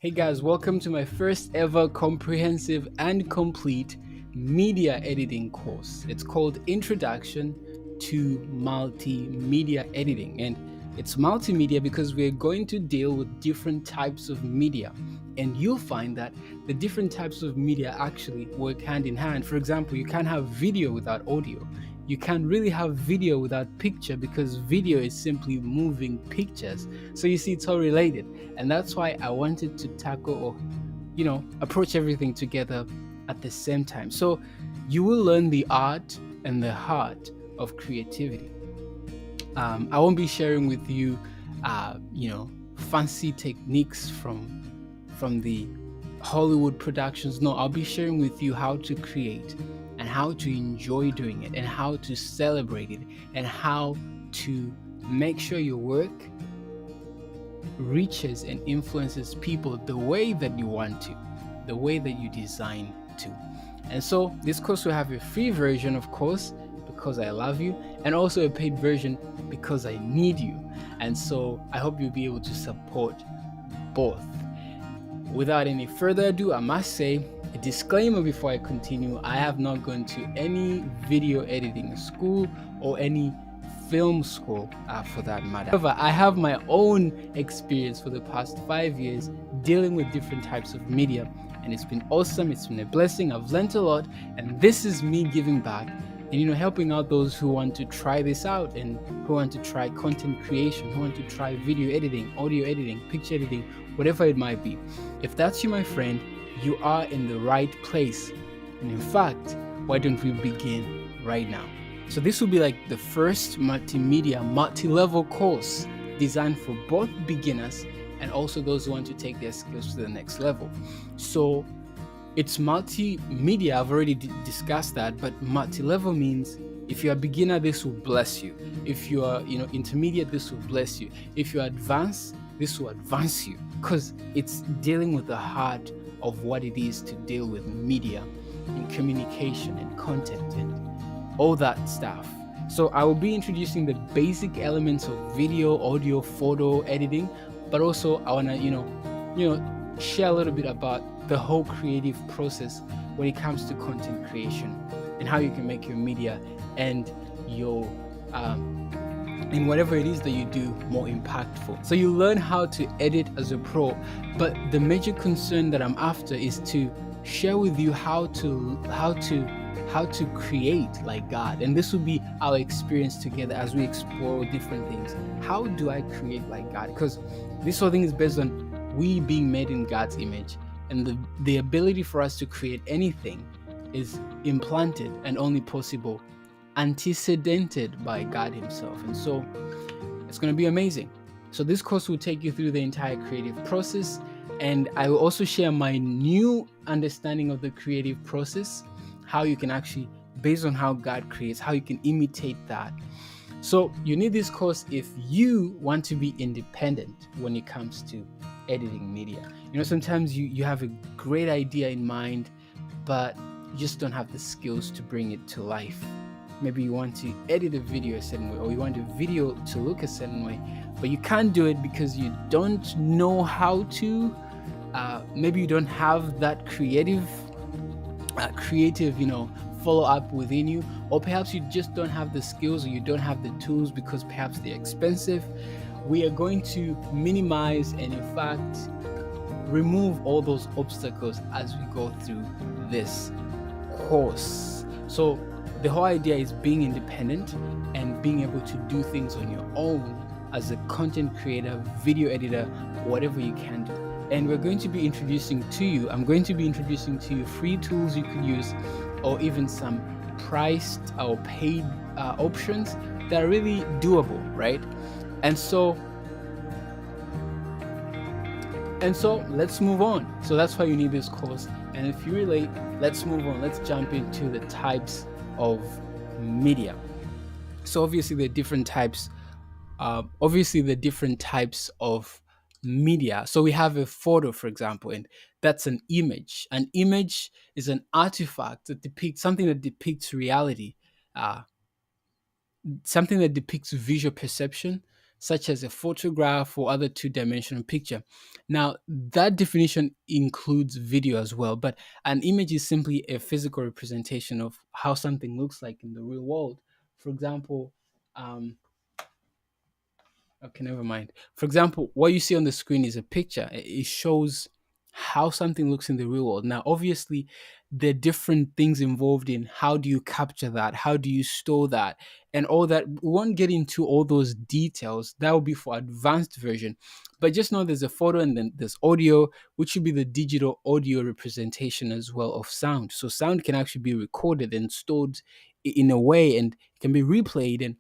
Hey guys, welcome to my first ever comprehensive and complete media editing course. It's called Introduction to Multimedia Editing, and it's multimedia because we're going to deal with different types of media. And you'll find that the different types of media actually work hand in hand. For example, you can't have video without audio. You can't really have video without picture because video is simply moving pictures. So you see, it's all related. And that's why I wanted to tackle or, approach everything together at the same time. So you will learn the art and the heart of creativity. I won't be sharing with you, fancy techniques from the Hollywood productions. No, I'll be sharing with you how to create and how to enjoy doing it and how to celebrate it and how to make sure your work reaches and influences people the way that you want to, the way that you design to. And so this course will have a free version, of course, because I love you, and also a paid version because I need you. And so I hope you'll be able to support both. Without any further ado, I must say a disclaimer before I continue. I have not gone to any video editing school or any film school for that matter. However, I have my own experience for the past 5 years dealing with different types of media, and it's been awesome. It's been a blessing. I've learned a lot, and this is me giving back and helping out those who want to try this out and who want to try content creation, who want to try video editing, audio editing, picture editing, whatever it might be. If that's you, my friend, you are in the right place. And in fact, why don't we begin right now? So this will be like the first multimedia, multi-level course designed for both beginners and also those who want to take their skills to the next level. So it's multimedia. I've already discussed that, but multi-level means if you're a beginner, this will bless you. If you are, intermediate, this will bless you. If you're advanced, this will advance you because it's dealing with the heart of what it is to deal with media and communication and content and all that stuff. So I will be introducing the basic elements of video, audio, photo editing, but also I want to, share a little bit about the whole creative process when it comes to content creation and how you can make your media and your in whatever it is that you do more impactful. So you learn how to edit as a pro, but the major concern that I'm after is to share with you how to create like God. And this will be our experience together as we explore different things. How do I create like God? Because this whole thing is based on we being made in God's image, and the ability for us to create anything is implanted and only possible antecedented by God himself. And so it's going to be amazing. So this course will take you through the entire creative process, and I will also share my new understanding of the creative process, how you can actually, based on how God creates, how you can imitate that. So you need this course if you want to be independent when it comes to editing media. Sometimes you have a great idea in mind, but you just don't have the skills to bring it to life. Maybe you want to edit a video a certain way, or you want a video to look a certain way, but you can't do it because you don't know how to. Maybe you don't have that creative, follow up within you, or perhaps you just don't have the skills, or you don't have the tools because perhaps they're expensive. We are going to minimize and, in fact, remove all those obstacles as we go through this course. So the whole idea is being independent and being able to do things on your own as a content creator, video editor, whatever you can do. And I'm going to be introducing to you free tools you could use, or even some priced or paid options that are really doable, right? And so let's move on. So that's why you need this course. And if you relate, let's move on. Let's jump into the types of media. So obviously the different types of media. So we have a photo, for example, and that's an image. An image is an artifact that depicts something that depicts reality, something that depicts visual perception, such as a photograph or other two-dimensional picture. Now, that definition includes video as well, but an image is simply a physical representation of how something looks like in the real world. For example, um, okay, never mind. For example, what you see on the screen is a picture. It shows how something looks in the real world. Now, obviously, there are different things involved in how do you capture that, how do you store that, and all that. We won't get into all those details. That will be for advanced version. But just know there's a photo and then there's audio, which should be the digital audio representation as well of sound. So sound can actually be recorded and stored in a way and can be replayed, and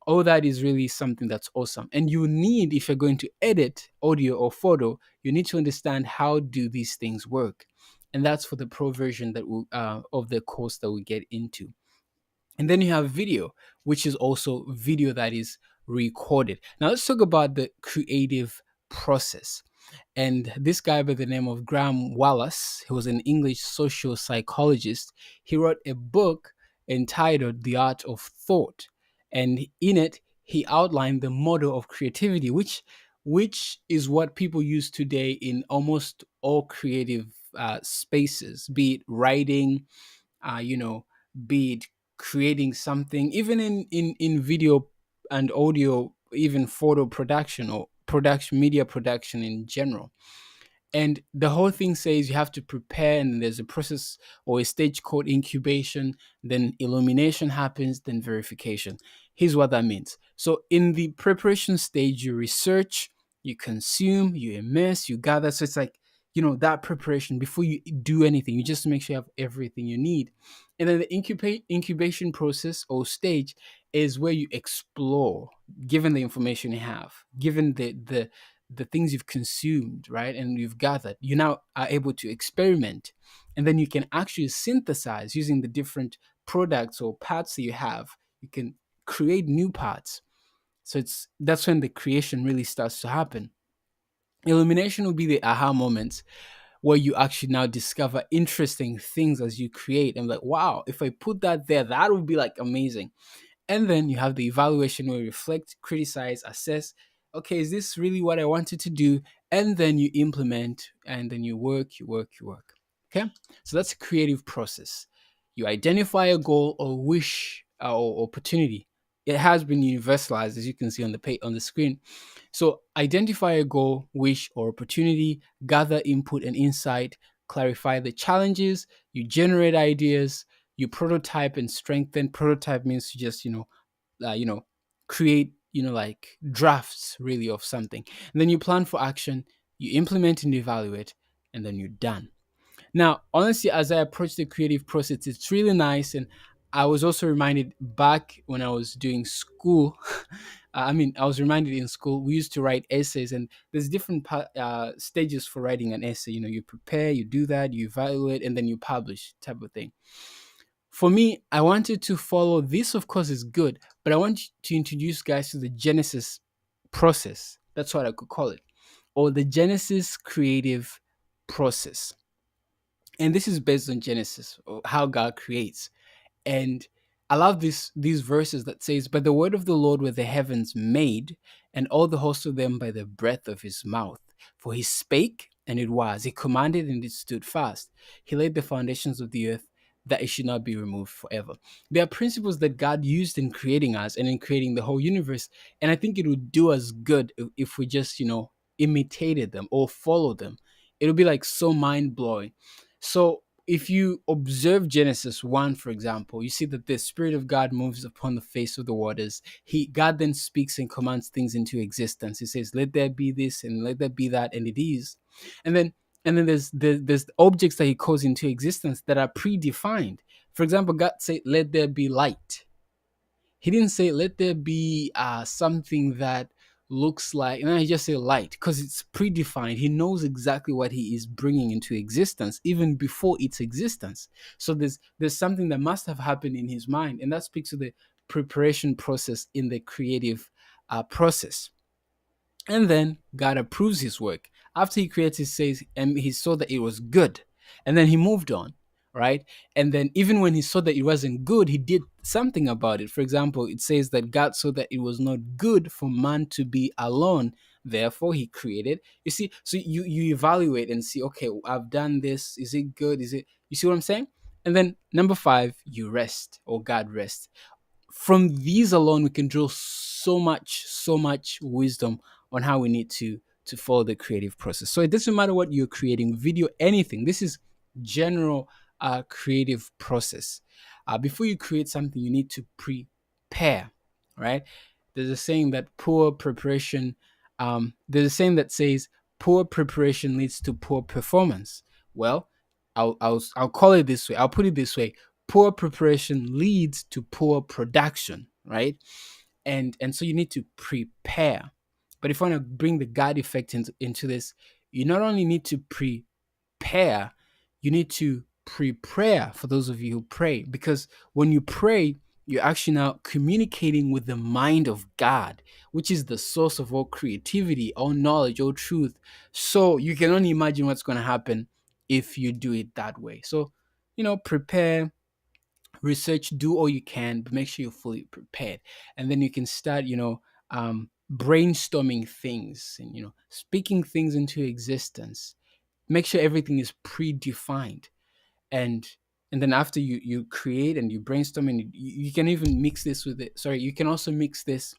all that is really something that's awesome. And you need, if you're going to edit audio or photo, you need to understand how do these things work. And that's for the pro version that will of the course that we get into. And then you have video, which is also video that is recorded. Now let's talk about the creative process. And this guy by the name of Graham Wallace, he was an English social psychologist. He wrote a book entitled The Art of Thought. And in it, he outlined the model of creativity, which is what people use today in almost all creative spaces, be it writing, you know, be it creating something, even in video and audio, even photo production or production media production in general. And the whole thing says you have to prepare, and there's a process or a stage called incubation, then illumination happens, then verification. Here's what that means. So in the preparation stage, you research, you consume, you immerse, you gather. So it's like, that preparation before you do anything, you just make sure you have everything you need. And then the incubation process or stage is where you explore, given the information you have, given the things you've consumed, right? And you've gathered, you now are able to experiment. And then you can actually synthesize using the different products or parts that you have. You can create new parts. So that's when the creation really starts to happen. Illumination will be the aha moments where you actually now discover interesting things as you create. And like, wow, if I put that there, that would be like amazing. And then you have the evaluation where you reflect, criticize, assess. Okay, is this really what I wanted to do? And then you implement, and then you work, you work, you work. Okay, so that's a creative process. You identify a goal or wish or opportunity. It has been universalized, as you can see on the screen. So identify a goal, wish, or opportunity, gather input and insight, clarify the challenges, you generate ideas, you prototype and strengthen. Prototype means to just create like drafts really of something, and then you plan for action, you implement and evaluate, and then you're done. Now, honestly, as I approach the creative process, it's really nice. And I was also reminded back when I was doing school. I was reminded in school, we used to write essays, and there's different stages for writing an essay. You prepare, you do that, you evaluate, and then you publish, type of thing. For me, I wanted to follow this, of course, is good, but I want to introduce guys to the Genesis process. That's what I could call it, or the Genesis creative process. And this is based on Genesis, or how God creates. And I love these verses that says, "By the word of the Lord were the heavens made, and all the host of them by the breath of his mouth. For he spake, and it was. He commanded, and it stood fast. He laid the foundations of the earth, that it should not be removed forever." There are principles that God used in creating us and in creating the whole universe. And I think it would do us good if we just, imitated them or followed them. It'll be like so mind blowing. So if you observe Genesis 1, for example, you see that the Spirit of God moves upon the face of the waters. God then speaks and commands things into existence. He says, "Let there be this and let there be that," and it is. And then there's objects that he calls into existence that are predefined. For example, God said, "Let there be light." He didn't say, "Let there be something that looks like," and he just said light, because it's predefined. He knows exactly what he is bringing into existence even before its existence. So there's something that must have happened in his mind, and that speaks to the preparation process in the creative process. And then God approves his work. After he creates, he says, and he saw that it was good. And then he moved on. right? And then even when he saw that it wasn't good, he did something about it. For example, it says that God saw that it was not good for man to be alone. Therefore, he created. You see, so you evaluate and see, okay, I've done this. Is it good? Is it, you see what I'm saying? And then number five, you rest, or God rests. From these alone we can draw so much wisdom on how we need to follow the creative process. So it doesn't matter what you're creating, video, anything. This is general creative process. Before you create something, you need to prepare, right? There's a saying that poor preparation there's a saying that says poor preparation leads to poor performance. Well, I'll call it this way. I'll put it this way: poor preparation leads to poor production, right? And so you need to prepare. But if you want to bring the God effect into this, you not only need to prepare, you need to prepare, for those of you who pray, because when you pray, you're actually now communicating with the mind of God, which is the source of all creativity, all knowledge, all truth. So you can only imagine what's going to happen if you do it that way. So, prepare, research, do all you can, but make sure you're fully prepared. And then you can start, brainstorming things and, speaking things into existence. Make sure everything is predefined. And and then after you create and you brainstorm, and you can even mix this with it, sorry, you can also mix this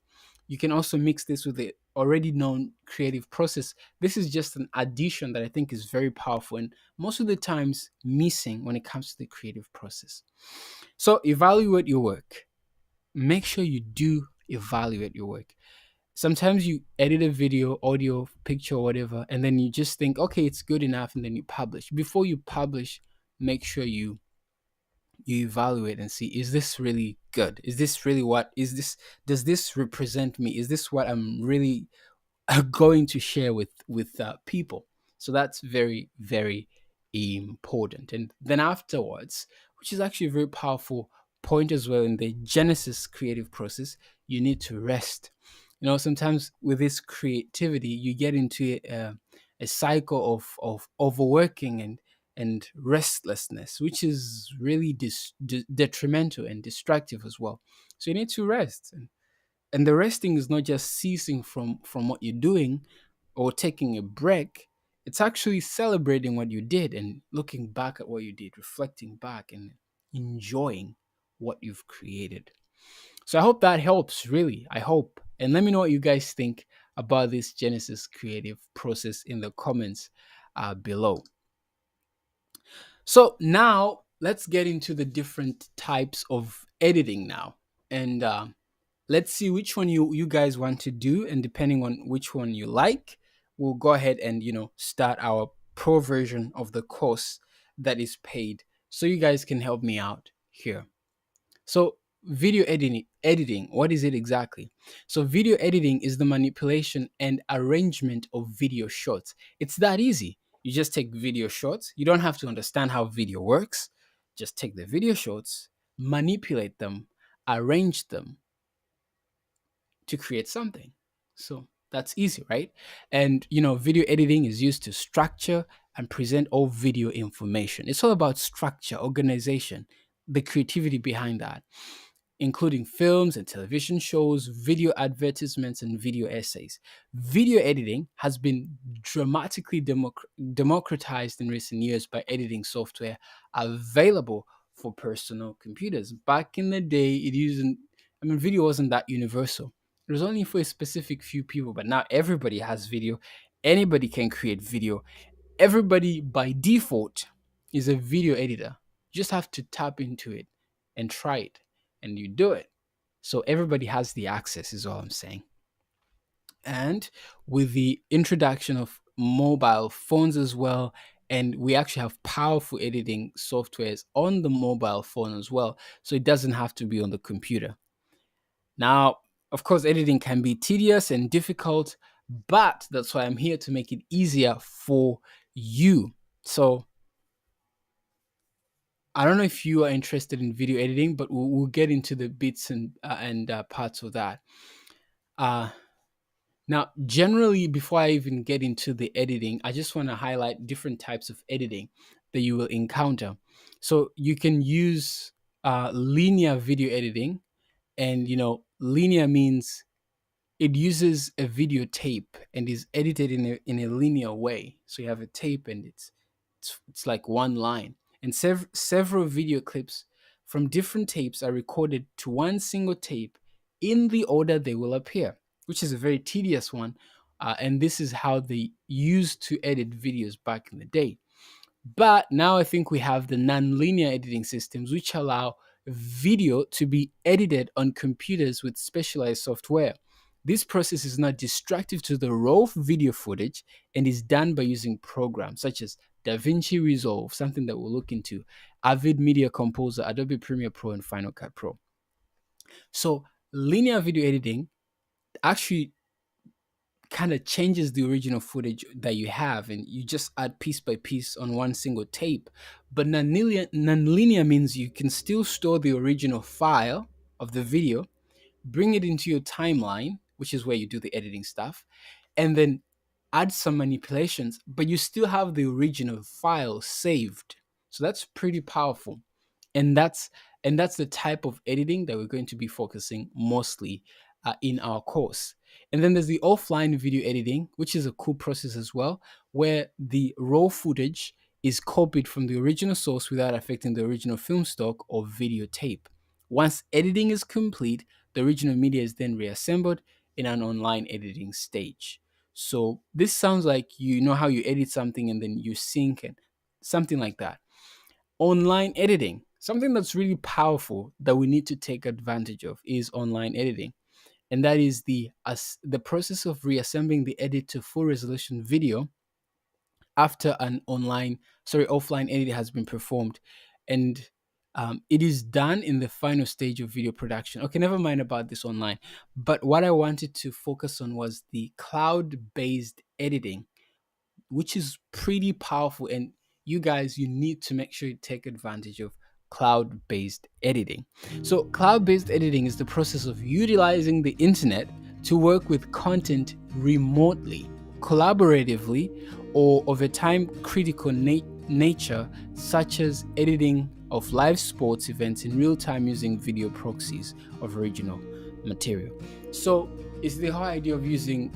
with the already known creative process. This is just an addition that I think is very powerful and most of the times missing when it comes to the creative process. So evaluate your work. Make sure you do evaluate your work. Sometimes you edit a video, audio, picture, whatever, and then you just think, okay, it's good enough, and then you publish. Before you publish, make sure you evaluate and see, is this really good? Is this really what is this does this represent me? Is this what I'm really going to share with people? So that's very, very important. And then afterwards, which is actually a very powerful point as well in the Genesis creative process, you need to rest. Sometimes with this creativity, you get into a cycle of overworking and restlessness, which is really detrimental and destructive as well. So you need to rest. And the resting is not just ceasing from what you're doing or taking a break. It's actually celebrating what you did and looking back at what you did, reflecting back and enjoying what you've created. So I hope that helps, really. I hope. And let me know what you guys think about this Genesis creative process in the comments below. So now let's get into the different types of editing now. And let's see which one you guys want to do, and depending on which one you like, we'll go ahead and start our pro version of the course that is paid, so you guys can help me out here. So video editing, what is it exactly? So video editing is the manipulation and arrangement of video shots. It's that easy. You just take video shots. You don't have to understand how video works. Just take the video shots, manipulate them, arrange them to create something. So that's easy, right? And video editing is used to structure and present all video information. It's all about structure, organization, the creativity behind that, including films and television shows, video advertisements, and video essays. Video editing has been dramatically democratized in recent years by editing software available for personal computers. Back in the day, video wasn't that universal. It was only for a specific few people, but now everybody has video. Anybody can create video. Everybody by default is a video editor. You just have to tap into it and try it, and you do it. So everybody has the access, is all I'm saying. And with the introduction of mobile phones as well, and we actually have powerful editing softwares on the mobile phone as well, so it doesn't have to be on the computer. Now, of course, editing can be tedious and difficult, but that's why I'm here to make it easier for you. So I don't know if you are interested in video editing, but we'll get into the bits and parts of that. Uh, Now, generally, before I even get into the editing, I just want to highlight different types of editing that you will encounter. So you can use linear video editing, and linear means it uses a videotape and is edited in a linear way. So you have a tape and it's like one line. And several video clips from different tapes are recorded to one single tape in the order they will appear, which is a very tedious one. And this is how they used to edit videos back in the day. But now I think we have the non-linear editing systems, which allow video to be edited on computers with specialized software. This process is not destructive to the raw video footage and is done by using programs such as DaVinci Resolve, something that we'll look into, Avid Media Composer, Adobe Premiere Pro, and Final Cut Pro. So linear video editing actually kind of changes the original footage that you have, and you just add piece by piece on one single tape. But non-linear means you can still store the original file of the video, bring it into your timeline, which is where you do the editing stuff, and then add some manipulations, but you still have the original file saved. So that's pretty powerful. And that's the type of editing that we're going to be focusing mostly in our course. And then there's the offline video editing, which is a cool process as well, where the raw footage is copied from the original source without affecting the original film stock or videotape. Once editing is complete, the original media is then reassembled in an online editing stage. So this sounds like you know how you edit something and then you sync and something like that. Online editing, something that's really powerful that we need to take advantage of is online editing. And that is the process of reassembling the edit to full resolution video after an offline edit has been performed. And it is done in the final stage of video production. Okay, never mind about this online. But what I wanted to focus on was the cloud-based editing, which is pretty powerful. And you guys, you need to make sure you take advantage of cloud-based editing. So cloud-based editing is the process of utilizing the internet to work with content remotely, collaboratively, or of a time critical nature, such as editing of live sports events in real time using video proxies of original material. So it's the whole idea of using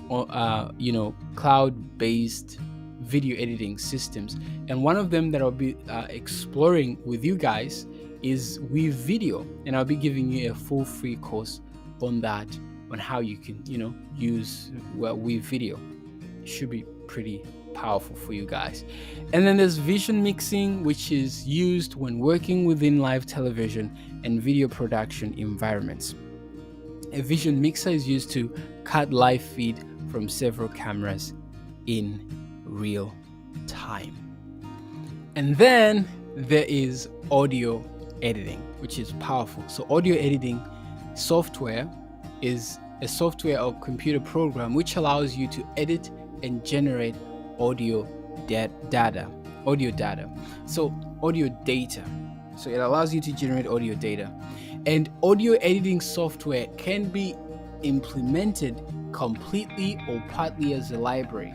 cloud-based video editing systems, and one of them that I'll be exploring with you guys is Weave Video, and I'll be giving you a full free course on that, on how you can use Weave Video. It should be pretty powerful for you guys. And then there's vision mixing, which is used when working within live television and video production environments. A vision mixer is used to cut live feed from several cameras in real time. And then there is audio editing, which is powerful. So audio editing software is a software or computer program which allows you to edit and generate audio data. So audio data. So it allows you to generate audio data. And audio editing software can be implemented completely or partly as a library,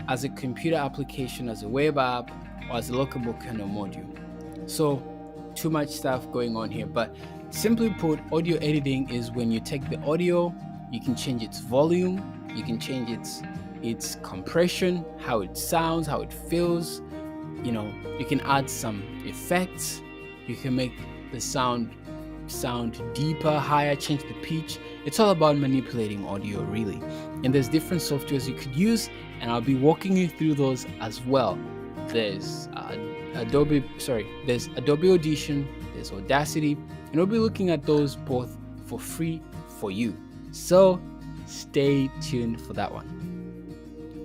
as a computer application, as a web app, or as a lockable kernel module. So too much stuff going on here, but simply put, audio editing is when you take the audio, you can change its volume, you can change its compression, how it sounds, how it feels. You can add some effects, you can make the sound deeper, higher, change the pitch. It's all about manipulating audio, really. And there's different softwares you could use, and I'll be walking you through those as well. There's Adobe Audition, there's Audacity, and we'll be looking at those both for free for you. So stay tuned for that one.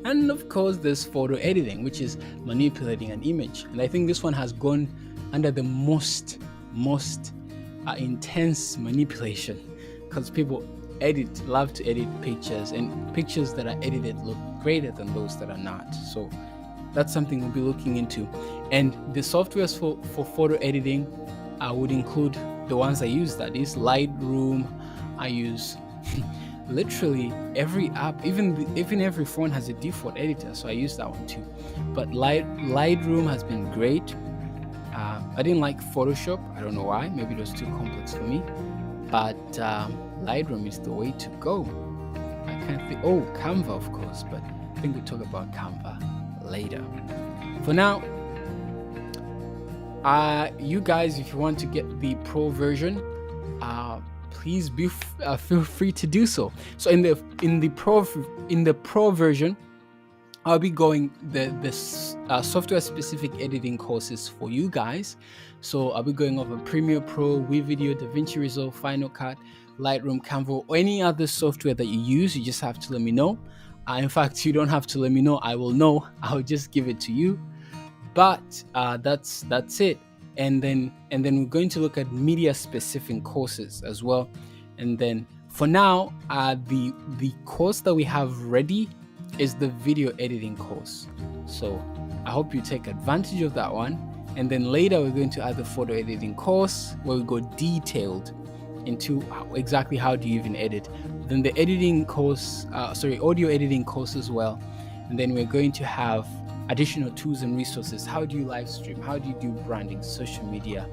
And of course, there's photo editing, which is manipulating an image. And I think this one has gone under the most intense manipulation, because people love to edit pictures, and pictures that are edited look greater than those that are not. So that's something we'll be looking into. And the softwares for photo editing would include the ones I use, that is Lightroom. I use literally every app, even every phone has a default editor, so I use that one too. But Lightroom has been great. I didn't like Photoshop. I don't know why. Maybe it was too complex for me. But Lightroom is the way to go. I can't think. Oh, Canva, of course. But I think we'll talk about Canva later. For now, you guys, if you want to get the pro version, please feel free to do so. So in the pro version, I'll be going the software specific editing courses for you guys. So I'll be going over Premiere Pro, WeVideo, DaVinci Resolve, Final Cut, Lightroom, Canva, or any other software that you use. You just have to let me know. In fact, you don't have to let me know. I will know. I'll just give it to you. But that's it. And then we're going to look at media specific courses as well. And then for now, the course that we have ready is the video editing course. So I hope you take advantage of that one. And then later we're going to add the photo editing course where we go detailed into exactly how do you even edit. Then the editing course, audio editing course as well. And then we're going to have additional tools and resources. How do you live stream? How do you do branding, social media,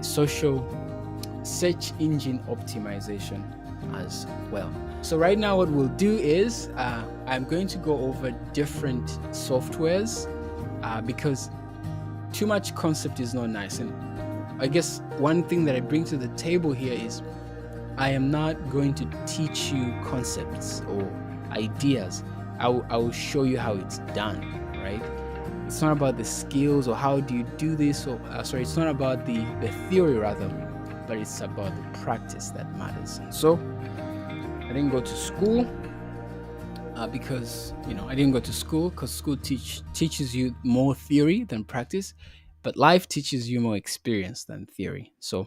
social search engine optimization as well. So right now what we'll do is I'm going to go over different softwares because too much concept is not nice. And I guess one thing that I bring to the table here is I am not going to teach you concepts or ideas. I will show you how it's done, right? It's not about the skills or how do you do this, or it's not about the theory rather, but it's about the practice that matters. So I didn't go to school because I didn't go to school because school teaches you more theory than practice, but life teaches you more experience than theory. So